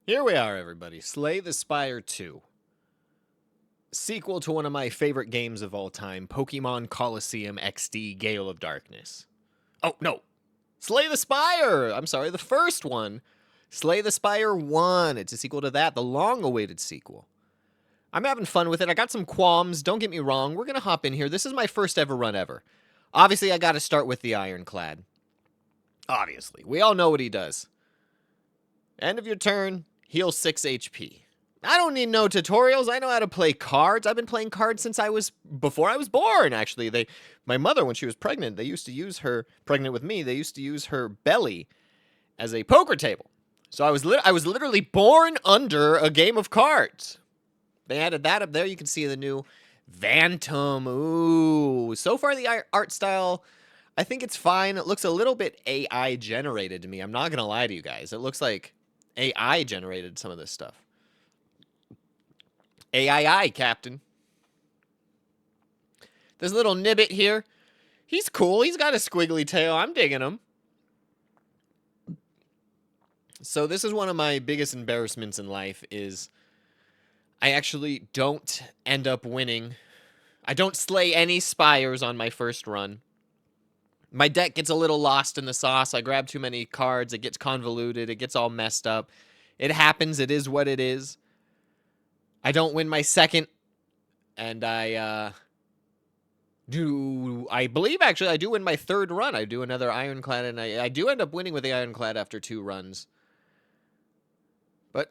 Here we are, everybody. Slay the Spire 2. Sequel to one of my favorite games of all time, Pokemon Colosseum XD Gale of Darkness. Oh, no. Slay the Spire! I'm sorry, the first one. Slay the Spire 1. It's a sequel to that, the long-awaited sequel. I'm having fun with it. I got some qualms. Don't get me wrong. We're going to hop in here. This is my first ever run ever. Obviously, I got to start with the Ironclad. Obviously. We all know what he does. End of your turn, heal 6 HP. I don't need no tutorials. I know how to play cards. I've been playing cards since before I was born, actually. My mother, when she was pregnant, they used to use her, pregnant with me, they used to use her belly as a poker table. So I was literally born under a game of cards. They added that up there. You can see the new Phantom. Ooh. So far, the art style, I think it's fine. It looks a little bit AI generated to me. I'm not going to lie to you guys. It looks like AI generated some of this stuff. AII, Captain. This little Nibbit here, he's cool. He's got a squiggly tail. I'm digging him. So this is one of my biggest embarrassments in life is I actually don't end up winning. I don't slay any Spires on my first run. My deck gets a little lost in the sauce. I grab too many cards. It gets convoluted. It gets all messed up. It happens. It is what it is. I don't win my second. And I believe, actually, I do win my third run. I do another Ironclad, and I do end up winning with the Ironclad after 2 runs. But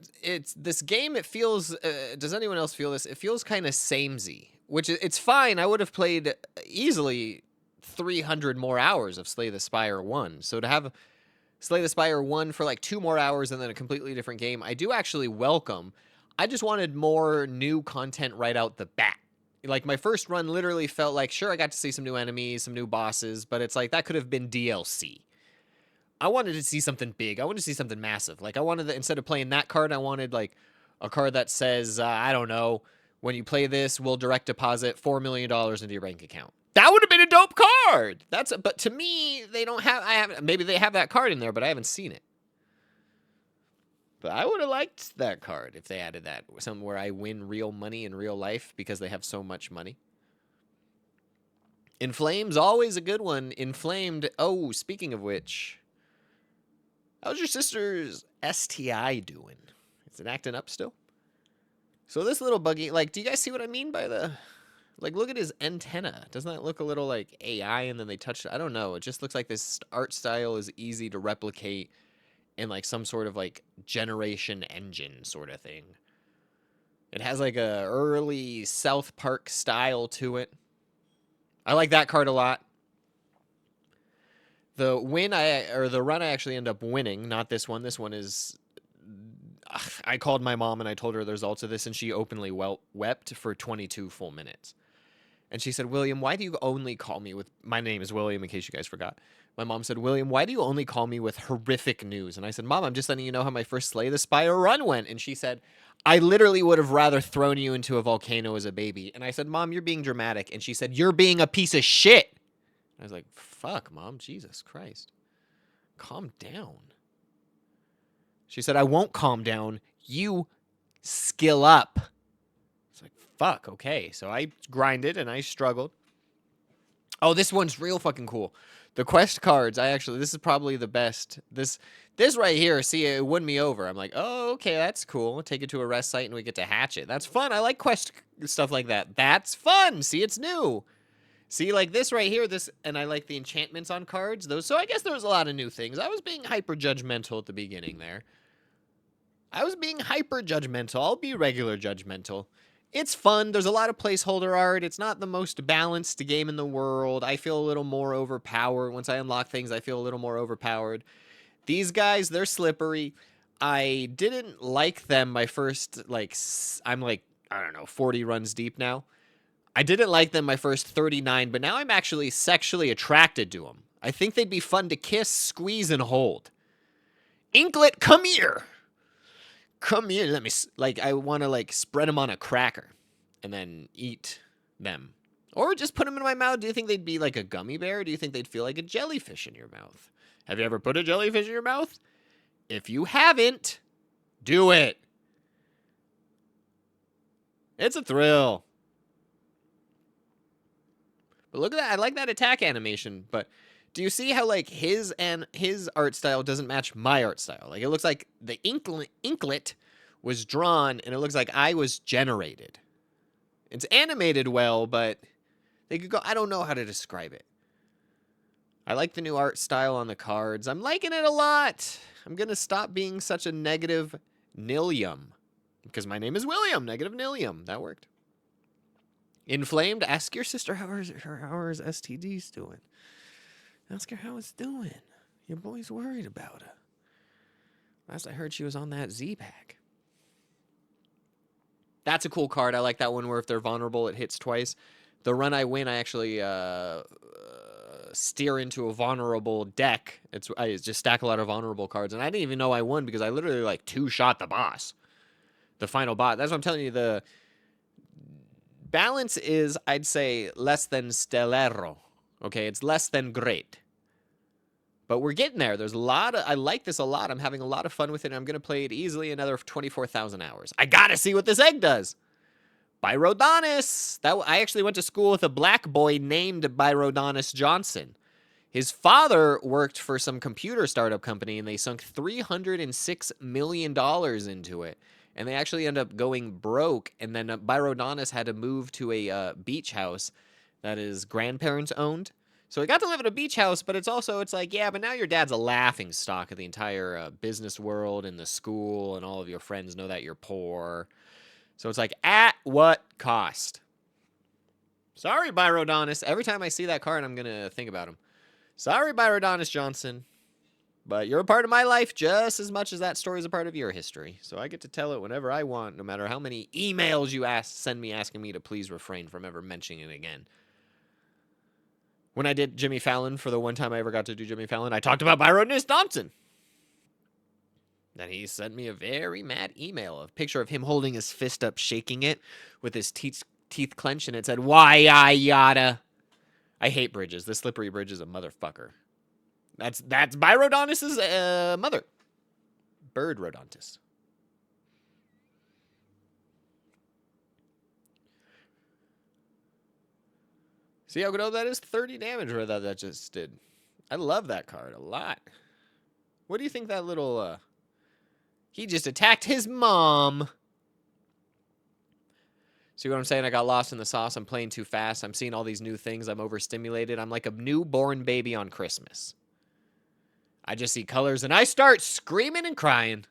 this game, it feels, does anyone else feel this? It feels kind of samey, which it's fine. I would have played easily 300 more hours of Slay the Spire 1. So to have Slay the Spire 1 for like 2 more hours and then a completely different game, I do actually welcome. I just wanted more new content right out the bat. Like, my first run literally felt like, sure, I got to see some new enemies, some new bosses, but it's like, that could have been DLC. I wanted to see something big. I wanted to see something massive. Like, instead of playing that card, I wanted, like, a card that says, I don't know, when you play this, we'll direct deposit $4 million into your bank account. That would have been a dope card. But to me, they don't have, maybe they have that card in there, but I haven't seen it. But I would have liked that card if they added that. Something where I win real money in real life because they have so much money. Inflame's always a good one. Inflamed. Oh, speaking of which, how's your sister's STI doing? Is it acting up still? So this little buggy, like, do you guys see what I mean by the... Like, look at his antenna. Doesn't that look a little like AI and then they touched it? I don't know. It just looks like this art style is easy to replicate in like some sort of like generation engine sort of thing. It has like a early South Park style to it. I like that card a lot. The run I actually end up winning, not this one. This one is, I called my mom and I told her the results of this and she openly wept for 22 full minutes. And she said, William, why do you only call me with... My name is William, in case you guys forgot. My mom said, William, why do you only call me with horrific news? And I said, Mom, I'm just letting you know how my first Slay the Spire run went. And she said, I literally would have rather thrown you into a volcano as a baby. And I said, Mom, you're being dramatic. And she said, you're being a piece of shit. I was like, fuck, Mom, Jesus Christ. Calm down. She said, I won't calm down. You skill up. Fuck, okay. So I grinded and I struggled. Oh, this one's real fucking cool. The quest cards, this is probably the best. This right here, see, it won me over. I'm like, oh, okay, that's cool. We'll take it to a rest site and we get to hatch it. That's fun. I like quest stuff like that. That's fun. See, it's new. See, like this right here, and I like the enchantments on cards. So I guess there was a lot of new things. I was being hyper judgmental at the beginning there. I was being hyper judgmental. I'll be regular judgmental. It's fun. There's a lot of placeholder art. It's not the most balanced game in the world. I feel a little more overpowered. Once I unlock things, I feel a little more overpowered. These guys, they're slippery. I didn't like them my first, I'm like, I don't know, 40 runs deep now. I didn't like them my first 39, but now I'm actually sexually attracted to them. I think they'd be fun to kiss, squeeze, and hold. Inklet, come here! Come here, let me, I want to, spread them on a cracker and then eat them. Or just put them in my mouth. Do you think they'd be like a gummy bear? Or do you think they'd feel like a jellyfish in your mouth? Have you ever put a jellyfish in your mouth? If you haven't, Do it. It's a thrill. But look at that. I like that attack animation. But do you see how like his art style doesn't match my art style? Like it looks like the inklet was drawn and it looks like I was generated. It's animated well, but they could go. I don't know how to describe it. I like the new art style on the cards. I'm liking it a lot. I'm going to stop being such a negative Nilium. Because my name is William, negative Nilium. That worked. Inflamed? Ask your sister how her STD's doing. Ask her how it's doing. Your boy's worried about her. Last I heard she was on that Z-Pack. That's a cool card. I like that one where if they're vulnerable, it hits twice. The run I win, I actually steer into a vulnerable deck. I just stack a lot of vulnerable cards, and I didn't even know I won because I literally like two-shot the boss, the final boss. That's what I'm telling you. The balance is, I'd say, less than stellero. Okay, it's less than great, but we're getting there. There's a lot of. I like this a lot. I'm having a lot of fun with it. And I'm gonna play it easily another 24,000 hours. I gotta see what this egg does. Byrodonis. I actually went to school with a black boy named Byrodonis Johnson. His father worked for some computer startup company, and they sunk $306 million into it. And they actually ended up going broke, and then Byrodonis had to move to a beach house that his grandparents owned. So he got to live in a beach house, but it's like, yeah, but now your dad's a laughing stock of the entire business world and the school, and all of your friends know that you're poor. So it's like, at what cost? Sorry, Byrodonis. Every time I see that card, I'm going to think about him. Sorry, Byrodonis Johnson. But you're a part of my life just as much as that story is a part of your history. So I get to tell it whenever I want, no matter how many emails you send me asking me to please refrain from ever mentioning it again. When I did Jimmy Fallon, for the one time I ever got to do Jimmy Fallon, I talked about Byrodonis Johnson. Then he sent me a very mad email, a picture of him holding his fist up, shaking it with his teeth clenched, and it said, "Why I yada." I hate Bridges. This slippery bridge is a motherfucker. That's Byrodonis' mother. Bird Rodontis. See how good that is? 30 damage where that just did. I love that card a lot. What do you think that little... He just attacked his mom. See what I'm saying? I got lost in the sauce. I'm playing too fast. I'm seeing all these new things. I'm overstimulated. I'm like a newborn baby on Christmas. I just see colors and I start screaming and crying.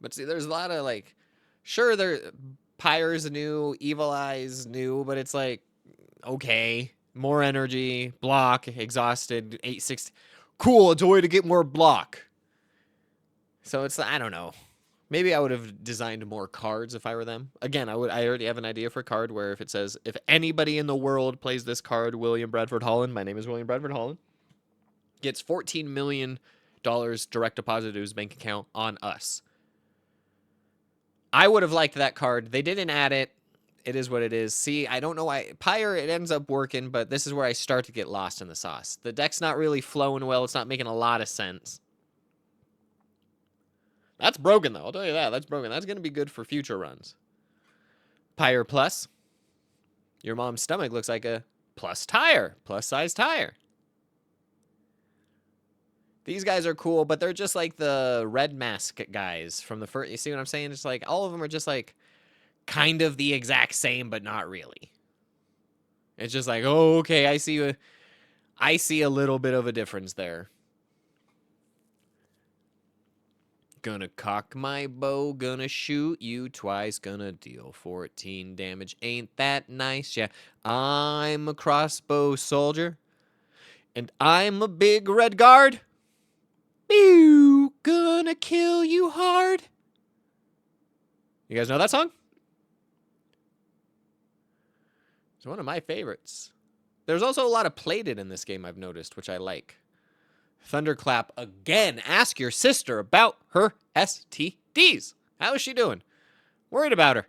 But see, there's a lot of like... Sure, Pyre's new, Evil Eye's new, but it's like, okay. More energy, block, exhausted, 860... Cool, it's a way to get more block. So it's, I don't know. Maybe I would have designed more cards if I were them. Again, I already have an idea for a card where if it says, if anybody in the world plays this card, William Bradford Holland, my name is William Bradford Holland, gets $14 million direct deposited to his bank account on us. I would have liked that card. They didn't add it. It is what it is. See, I don't know why. Pyre, it ends up working, but this is where I start to get lost in the sauce. The deck's not really flowing well. It's not making a lot of sense. That's broken, though. I'll tell you that. That's broken. That's going to be good for future runs. Pyre Plus. Your mom's stomach looks like a plus tire. Plus size tire. These guys are cool, but they're just like the red mask guys from the first. You see what I'm saying? It's like all of them are just like kind of the exact same, but not really. It's just like, oh, okay, I see a little bit of a difference there. Gonna cock my bow, gonna shoot you twice, gonna deal 14 damage. Ain't that nice? Yeah, I'm a crossbow soldier, and I'm a big red guard. Pew, gonna kill you hard. You guys know that song? It's one of my favorites. There's also a lot of plated in this game, I've noticed, which I like. Thunderclap again. Ask your sister about her STDs. How is she doing? Worried about her.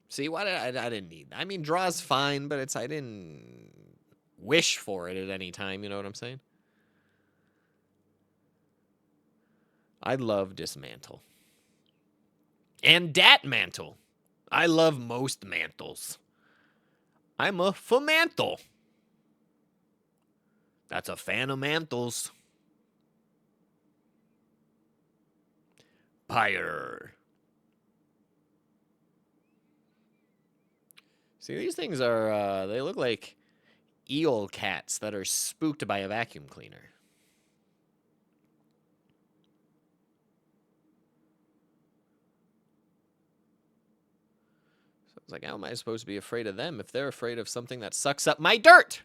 See, why did I didn't need that. I mean, draw's fine, but I didn't... wish for it at any time, you know what I'm saying? I love dismantle. And dat mantle. I love most mantles. I'm a famantle. That's a fan of mantles. Spire. See, these things are, they look like eel cats that are spooked by a vacuum cleaner. So it's like, how am I supposed to be afraid of them if they're afraid of something that sucks up my dirt?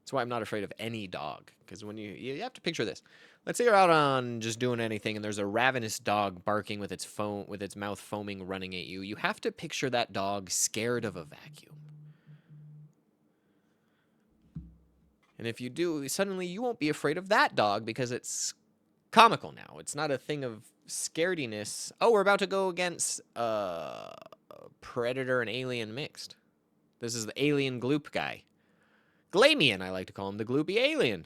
That's why I'm not afraid of any dog. Because when you have to picture this. Let's say you're out on just doing anything and there's a ravenous dog barking with its mouth foaming running at you. You have to picture that dog scared of a vacuum. And if you do, suddenly you won't be afraid of that dog because it's comical now. It's not a thing of scarediness. Oh, we're about to go against a predator and alien mixed. This is the alien gloop guy. Glamian, I like to call him, the gloopy alien.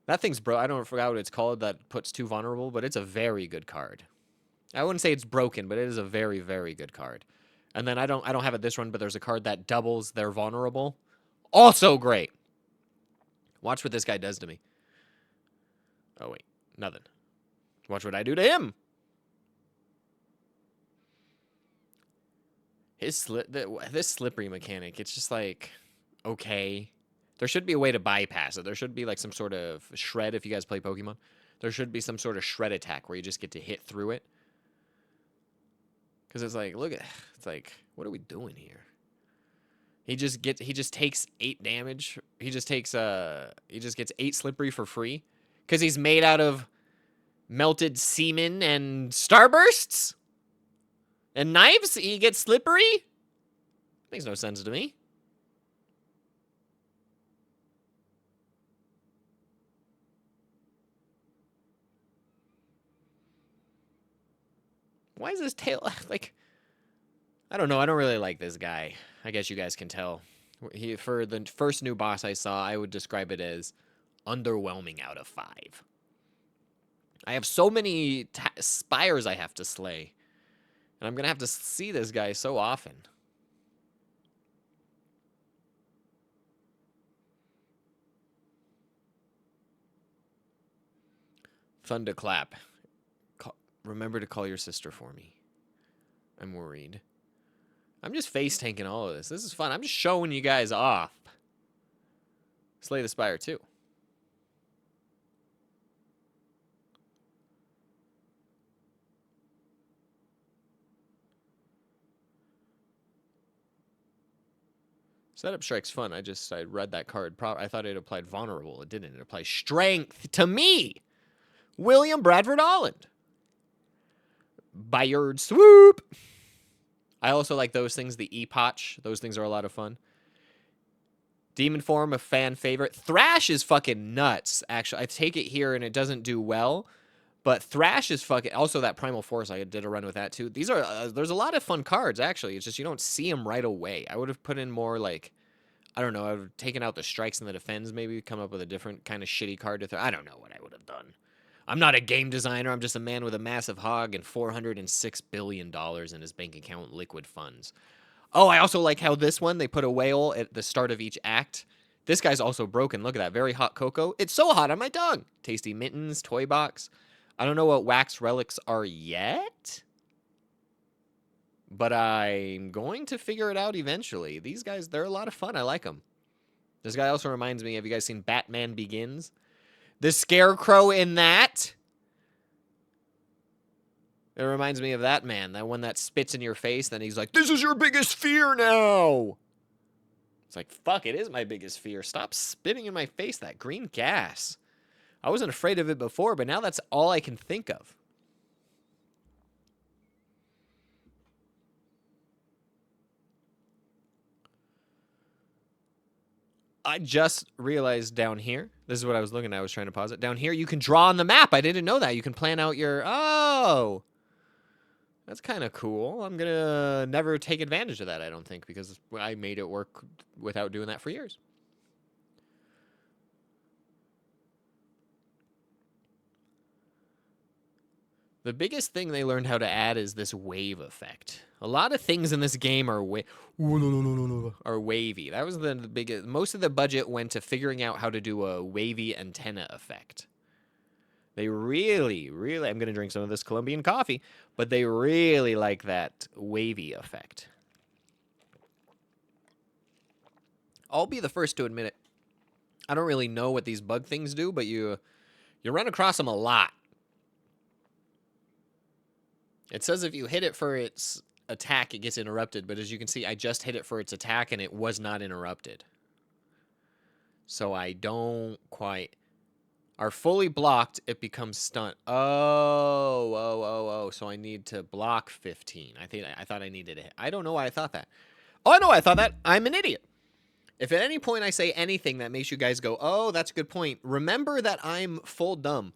That thing's I don't forget what it's called that puts 2 vulnerable, but it's a very good card. I wouldn't say it's broken, but it is a very, very good card. And then I don't have it this run, but there's a card that doubles their vulnerable. Also great. Watch what this guy does to me. Oh, wait. Nothing. Watch what I do to him. This slippery mechanic, it's just like, okay. There should be a way to bypass it. There should be like some sort of shred if you guys play Pokemon. There should be some sort of shred attack where you just get to hit through it. Because it's like, look at, it's like, what are we doing here? He just takes 8 damage. He just gets 8 slippery for free. Because he's made out of melted semen and starbursts? And knives? He gets slippery? Makes no sense to me. Why is this tail like? I don't know. I don't really like this guy. I guess you guys can tell. For the first new boss I saw, I would describe it as underwhelming out of 5. I have so many spires I have to slay. And I'm going to have to see this guy so often. Thunderclap. Remember to call your sister for me. I'm worried. I'm just face tanking all of this. This is fun. I'm just showing you guys off. Slay the Spire too. Setup Strike's fun. I read that card. I thought it applied vulnerable. It didn't. It applies strength to me. William Bradford Holland. Bayard Swoop. I also like those things, the Epoch. Those things are a lot of fun. Demon Form, a fan favorite. Thrash is fucking nuts, actually. I take it here and it doesn't do well. But Thrash is fucking... Also, that Primal Force, I did a run with that too. These are... there's a lot of fun cards, actually. It's just you don't see them right away. I would have put in more, like... I don't know. I would have taken out the strikes and the defends, maybe. Come up with a different kind of shitty card to throw. I don't know what I would have done. I'm not a game designer. I'm just a man with a massive hog and $406 billion in his bank account liquid funds. Oh, I also like how this one, they put a whale at the start of each act. This guy's also broken. Look at that. Very hot cocoa. It's so hot on my tongue. Tasty Mittens, Toy Box. I don't know what wax relics are yet, but I'm going to figure it out eventually. These guys, they're a lot of fun. I like them. This guy also reminds me, have you guys seen Batman Begins? The scarecrow in that. It reminds me of that man. That one that spits in your face. Then he's like, this is your biggest fear now. It's like, fuck, it is my biggest fear. Stop spitting in my face. That green gas. I wasn't afraid of it before, but now that's all I can think of. I just realized down here, this is what I was looking at, I was trying to pause it. Down here, you can draw on the map. I didn't know that. You can plan out your, oh. That's kind of cool. I'm going to never take advantage of that, I don't think, because I made it work without doing that for years. The biggest thing they learned how to add is this wave effect. A lot of things in this game are wavy. That was the biggest. Most of the budget went to figuring out how to do a wavy antenna effect. They really, really, I'm going to drink some of this Colombian coffee, but they really like that wavy effect. I'll be the first to admit it. I don't really know what these bug things do, but you run across them a lot. It says if you hit it for its attack, it gets interrupted, but as you can see, I just hit it for its attack and it was not interrupted. So I don't quite... Are fully blocked, it becomes stunned. Oh. So I need to block 15. I thought I needed it. I don't know why I thought that. Oh, I know why I thought that. I'm an idiot. If at any point I say anything that makes you guys go, oh, that's a good point, remember that I'm full dumb.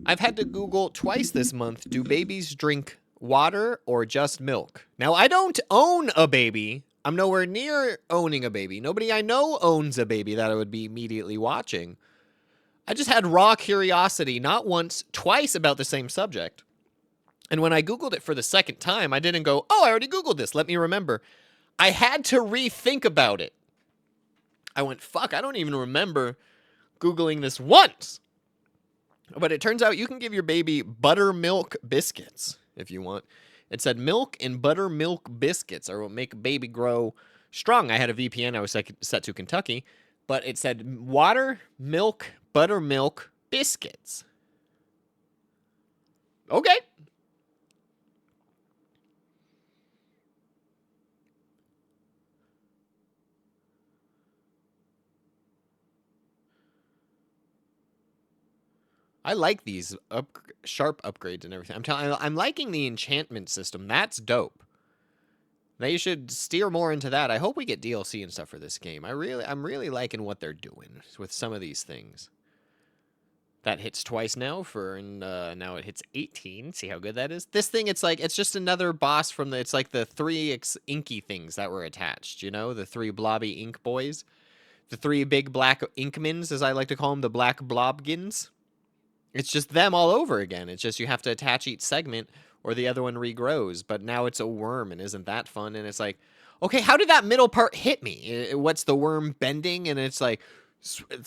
I've had to Google twice this month, do babies drink water or just milk? Now, I don't own a baby. I'm nowhere near owning a baby. Nobody I know owns a baby that I would be immediately watching. I just had raw curiosity, not once, twice about the same subject. And when I Googled it for the second time, I didn't go, oh, I already Googled this. Let me remember. I had to rethink about it. I went, fuck, I don't even remember Googling this once. But it turns out you can give your baby buttermilk biscuits if you want. It said milk and buttermilk biscuits are what make a baby grow strong. I had a VPN. I was set to Kentucky. But it said water, milk, buttermilk, biscuits. Okay. I like these sharp upgrades and everything. I'm liking the enchantment system. That's dope. They should steer more into that. I hope we get DLC and stuff for this game. I'm really liking what they're doing with some of these things. That hits twice now now it hits 18. See how good that is? This thing, it's just another boss from it's like the 3 inky things that were attached, you know? The 3 blobby ink boys. The 3 big black inkmans, as I like to call them, the black blobgins. It's just them all over again. It's just you have to attach each segment or the other one regrows. But now it's a worm, and isn't that fun? And it's like, okay, how did that middle part hit me? What's the worm bending? And it's like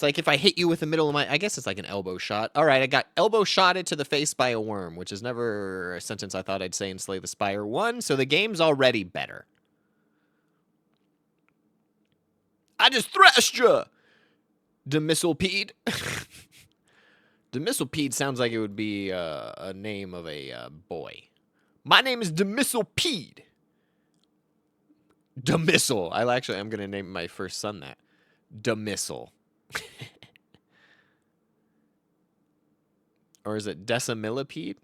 if I hit you with the middle of my... I guess it's like an elbow shot. All right, I got elbow shotted to the face by a worm, which is never a sentence I thought I'd say in Slay the Spire 1. So the game's already better. I just thrashed you! Demisylpede. Demisylpede sounds like it would be a name of a boy. My name is Demisylpede. Demisel. I'm going to name my first son that. Demisel. Or is it Decimillipede?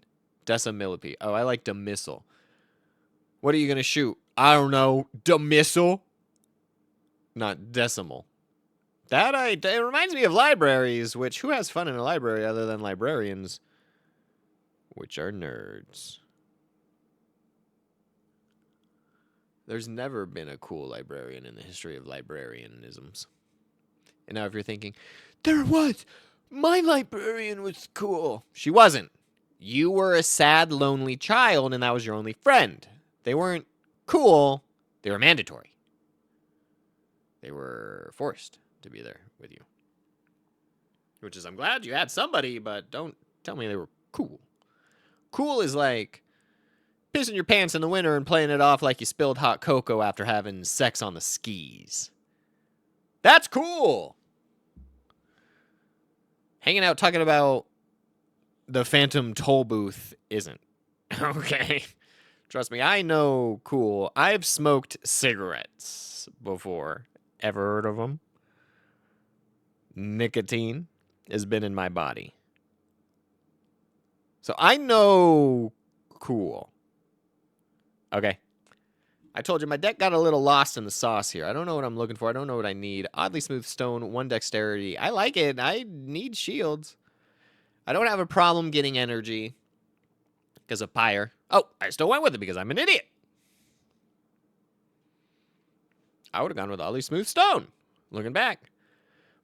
Decimillipede. Oh, I like Demisel. What are you going to shoot? I don't know. Demisel? Not decimal. It reminds me of libraries, which who has fun in a library other than librarians, which are nerds. There's never been a cool librarian in the history of librarianisms. And now if you're thinking, there was, my librarian was cool. She wasn't. You were a sad, lonely child, and that was your only friend. They weren't cool. They were mandatory. They were forced to be there with you. Which is, I'm glad you had somebody, but don't tell me they were cool. Cool is like pissing your pants in the winter and playing it off like you spilled hot cocoa after having sex on the skis. That's cool. Hanging out talking about the Phantom toll booth isn't. Okay. Trust me, I know cool. I've smoked cigarettes before. Ever heard of them? Nicotine has been in my body. So I know cool. Okay. I told you my deck got a little lost in the sauce here. I don't know what I'm looking for. I don't know what I need. Oddly smooth stone, 1 dexterity. I like it. I need shields. I don't have a problem getting energy because of Pyre. Oh, I still went with it because I'm an idiot. I would have gone with Ollie Smooth Stone, looking back.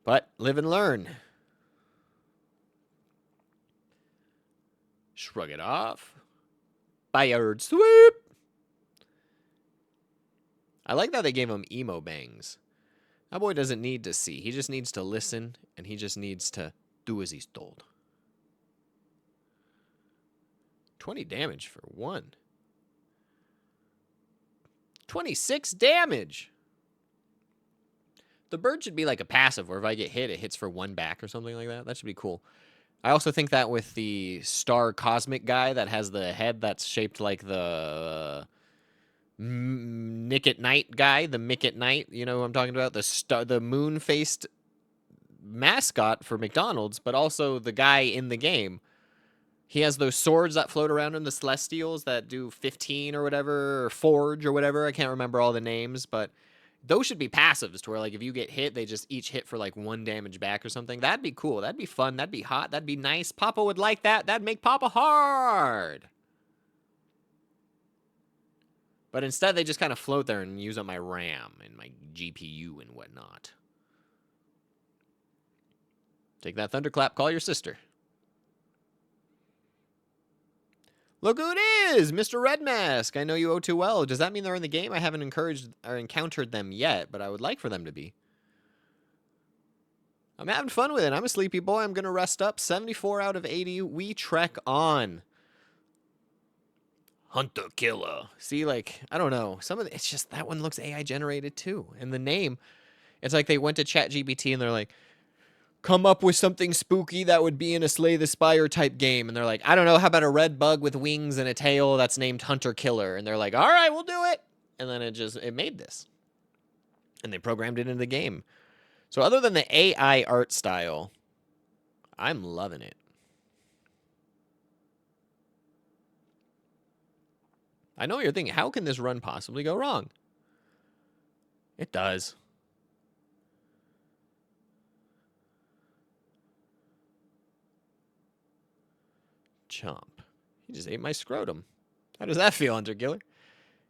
But live and learn. Shrug it off. Spired sweep. I like that they gave him emo bangs. That boy doesn't need to see. He just needs to listen, and he just needs to do as he's told. 20 damage for one. 26 damage. The bird should be like a passive, where if I get hit, it hits for one back or something like that. That should be cool. I also think that with the star cosmic guy that has the head that's shaped like the Nick at Night guy, the Mick at Night, you know what I'm talking about? The moon-faced mascot for McDonald's, but also the guy in the game. He has those swords that float around him, the Celestials that do 15 or whatever, or Forge or whatever. I can't remember all the names, but those should be passives to where, like, if you get hit, they just each hit for, like, 1 damage back or something. That'd be cool. That'd be fun. That'd be hot. That'd be nice. Papa would like that. That'd make Papa hard. But instead, they just kind of float there and use up my RAM and my GPU and whatnot. Take that thunderclap. Call your sister. Look who it is! Mr. Red Mask! I know you owe too well. Does that mean they're in the game? I haven't encouraged or encountered them yet, but I would like for them to be. I'm having fun with it. I'm a sleepy boy. I'm going to rest up. 74 out of 80. We trek on. Hunter Killer. See, like, I don't know. It's just that one looks AI generated too. And the name, it's like they went to ChatGPT and they're like, come up with something spooky that would be in a Slay the Spire type game. And they're like, I don't know, how about a red bug with wings and a tail that's named Hunter Killer? And they're like, all right, we'll do it. And then it made this. And they programmed it into the game. So other than the AI art style, I'm loving it. I know you're thinking, how can this run possibly go wrong? It does. Chomp. He just ate my scrotum. How does that feel, Hunter Killer?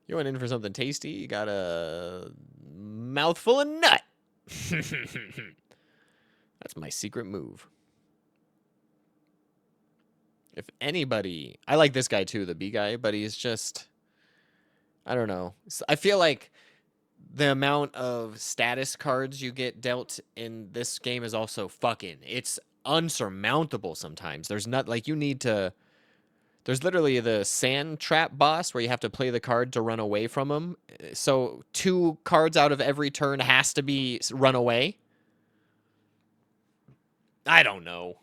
You went in for something tasty. You got a mouthful of nut. That's my secret move. If anybody... I like this guy too, the B guy, but he's just... I don't know. I feel like the amount of status cards you get dealt in this game is also fucking... It's unsurmountable sometimes. There's not... Like, you need to... There's literally the sand trap boss where you have to play the card to run away from him. So 2 cards out of every turn has to be run away. I don't know.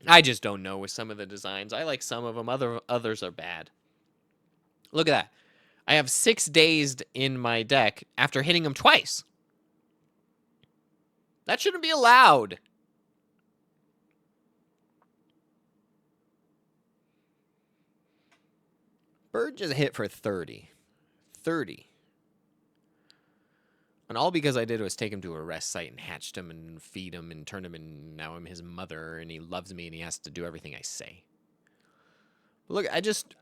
I just don't know with some of the designs. I like some of them. Others are bad. Look at that. I have 6 dazed in my deck after hitting him twice. That shouldn't be allowed. Bird just hit for 30. 30. And all because I did was take him to a rest site and hatched him and feed him and turn him, and now I'm his mother and he loves me and he has to do everything I say. Look, I just...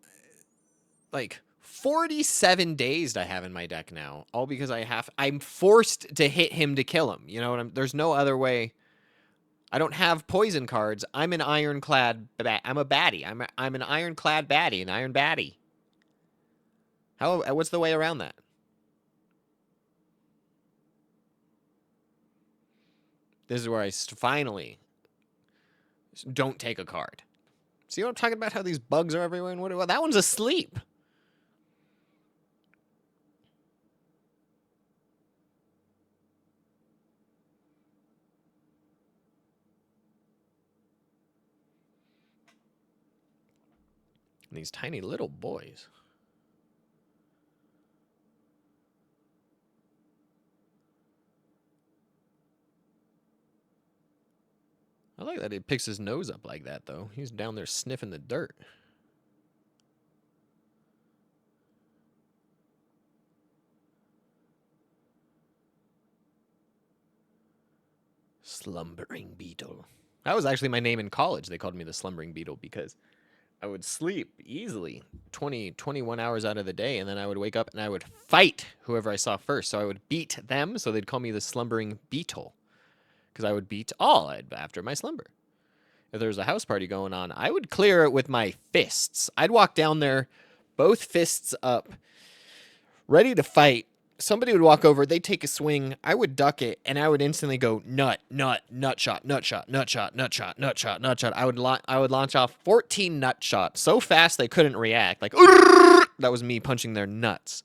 Like, 47 dazed I have in my deck now. All because I'm forced to hit him to kill him. You know, there's no other way. I don't have poison cards. I'm an ironclad... I'm a baddie. I'm an ironclad baddie, an iron baddie. What's the way around that? This is where I finally don't take a card. See what I'm talking about? How these bugs are everywhere and what? That one's asleep. And these tiny little boys. I like that he picks his nose up like that, though. He's down there sniffing the dirt. Slumbering Beetle. That was actually my name in college. They called me the Slumbering Beetle because I would sleep easily 20, 21 hours out of the day, and then I would wake up and I would fight whoever I saw first. So I would beat them, so they'd call me the slumbering beetle, because I would beat all after my slumber. If there was a house party going on, I would clear it with my fists. I'd walk down there, both fists up, ready to fight. Somebody would walk over, they'd take a swing, I would duck it, and I would instantly go nut shot. I would launch off 14 nut shots so fast they couldn't react. Like, that was me punching their nuts.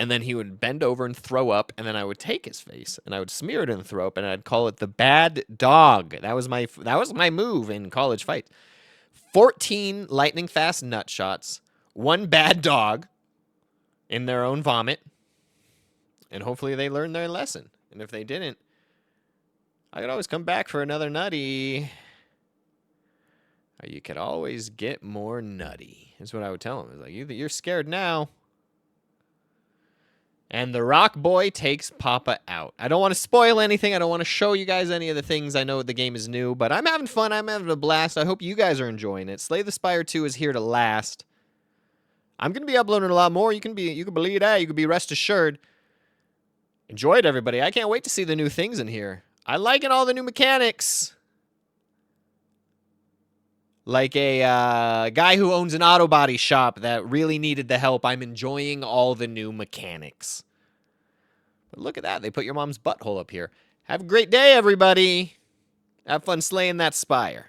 And then he would bend over and throw up, and then I would take his face and I would smear it in the throw up, and I'd call it the bad dog. That was my move in college fights. 14 lightning fast nut shots, one bad dog in their own vomit, and hopefully they learned their lesson. And if they didn't, I could always come back for another nutty. Or you could always get more nutty. That's what I would tell them. It's like, you're scared now. And the rock boy takes Papa out. I don't want to spoil anything. I don't want to show you guys any of the things. I know the game is new, but I'm having fun. I'm having a blast. I hope you guys are enjoying it. Slay the Spire 2 is here to last. I'm going to be uploading a lot more. You can believe that. You can be rest assured. Enjoy it, everybody. I can't wait to see the new things in here. I liking all the new mechanics. Like a guy who owns an auto body shop that really needed the help. I'm enjoying all the new mechanics. But look at that. They put your mom's butthole up here. Have a great day, everybody. Have fun slaying that Spire.